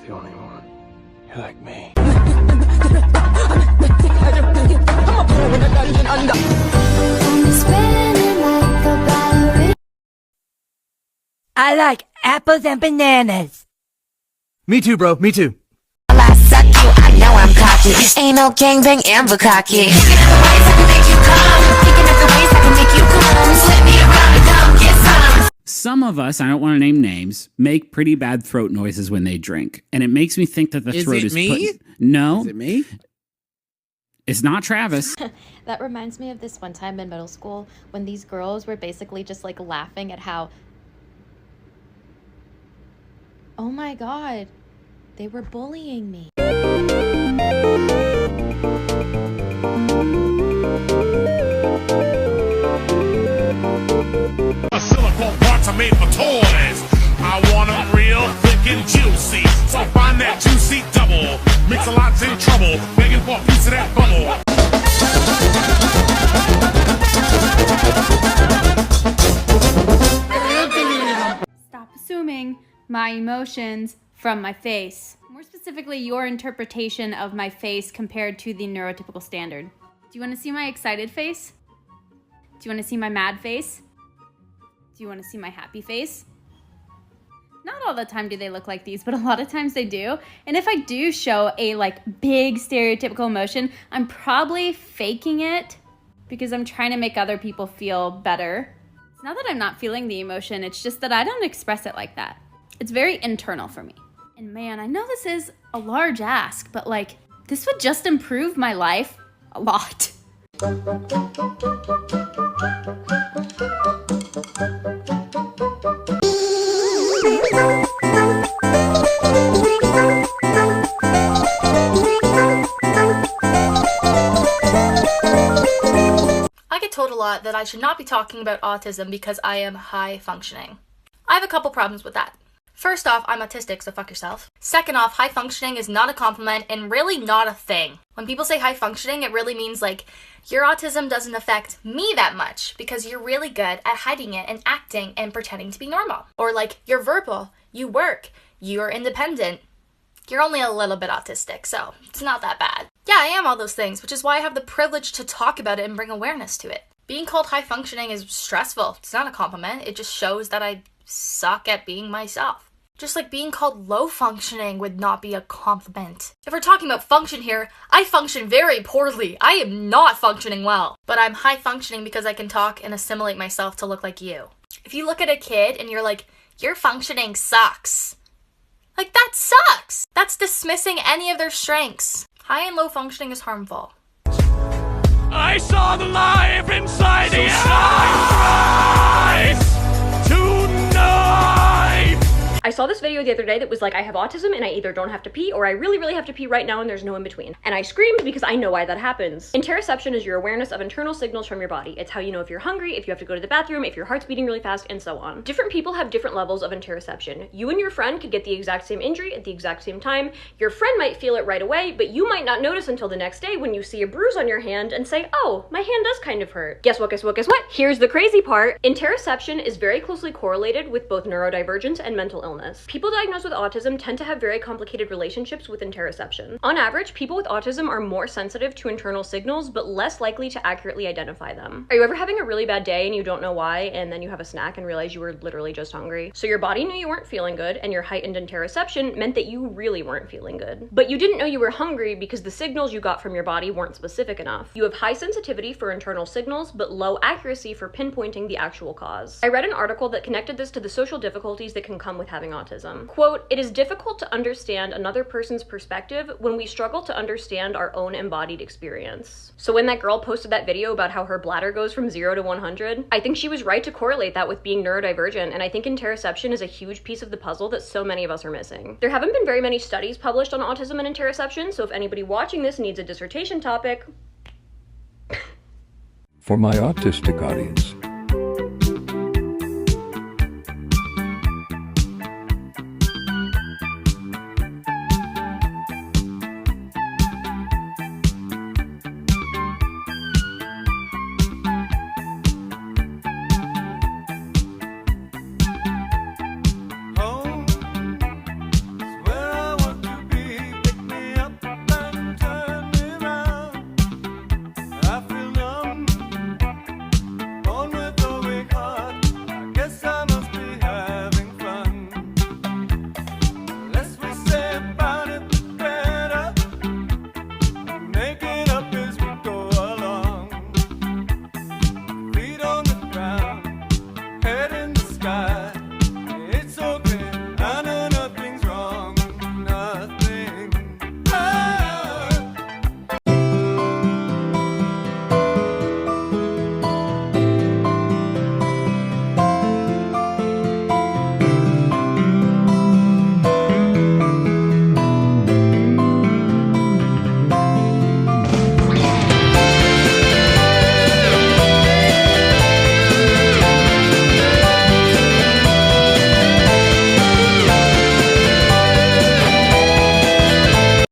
the only one. You're like me. I like apples and bananas. Me too, bro. Me too. I suck you, I know I'm cocky. Ain't no gangbang and cocky. Picking up the ways I can make you come. Picking up the ways I can make you come. Slip me around and come get some. Some of us, I don't want to name names, make pretty bad throat noises when they drink. And it makes me think that the throat is me? No. Is it me? It's not Travis. That reminds me of this one time in middle school when these girls were basically just like laughing at how, oh my God, they were bullying me. Silicone parts are made for toys. I want them real thick and juicy. So find that juicy double. Mix a lot's in trouble. Begging for a piece of that bubble. Stop assuming my emotions from my face. More specifically, your interpretation of my face compared to the neurotypical standard. Do you want to see my excited face? Do you want to see my mad face? Do you want to see my happy face? Not all the time do they look like these, but a lot of times they do. And if I do show a big stereotypical emotion, I'm probably faking it because I'm trying to make other people feel better. It's not that I'm not feeling the emotion, it's just that I don't express it like that. It's very internal for me. And man, I know this is a large ask, but this would just improve my life a lot. I get told a lot that I should not be talking about autism because I am high functioning. I have a couple problems with that. First off, I'm autistic, so fuck yourself. Second off, high functioning is not a compliment and really not a thing. When people say high functioning, it really means your autism doesn't affect me that much because you're really good at hiding it and acting and pretending to be normal. Or you're verbal, you work, you're independent. You're only a little bit autistic, so it's not that bad. Yeah, I am all those things, which is why I have the privilege to talk about it and bring awareness to it. Being called high functioning is stressful. It's not a compliment. It just shows that I suck at being myself. Just like being called low functioning would not be a compliment. If we're talking about function here, I function very poorly. I am not functioning well. But I'm high functioning because I can talk and assimilate myself to look like you. If you look at a kid and you're like, your functioning sucks. That sucks! That's dismissing any of their strengths. High and low functioning is harmful. I saw the life inside the eyes tonight. I saw this video the other day that was I have autism and I either don't have to pee or I really, really have to pee right now and there's no in between. And I screamed because I know why that happens. Interoception is your awareness of internal signals from your body. It's how you know if you're hungry, if you have to go to the bathroom, if your heart's beating really fast, and so on. Different people have different levels of interoception. You and your friend could get the exact same injury at the exact same time. Your friend might feel it right away, but you might not notice until the next day when you see a bruise on your hand and say, oh, my hand does kind of hurt. Guess what, guess what, guess what? Here's the crazy part. Interoception is very closely correlated with both neurodivergence and mental illness. People diagnosed with autism tend to have very complicated relationships with interoception. On average, people with autism are more sensitive to internal signals, but less likely to accurately identify them. Are you ever having a really bad day and you don't know why, and then you have a snack and realize you were literally just hungry? So your body knew you weren't feeling good, and your heightened interoception meant that you really weren't feeling good. But you didn't know you were hungry because the signals you got from your body weren't specific enough. You have high sensitivity for internal signals, but low accuracy for pinpointing the actual cause. I read an article that connected this to the social difficulties that can come with having autism. Quote, it is difficult to understand another person's perspective when we struggle to understand our own embodied experience. So when that girl posted that video about how her bladder goes from 0 to 100, I think she was right to correlate that with being neurodivergent, and I think interoception is a huge piece of the puzzle that so many of us are missing. There haven't been very many studies published on autism and interoception, so if anybody watching this needs a dissertation topic... For my autistic audience,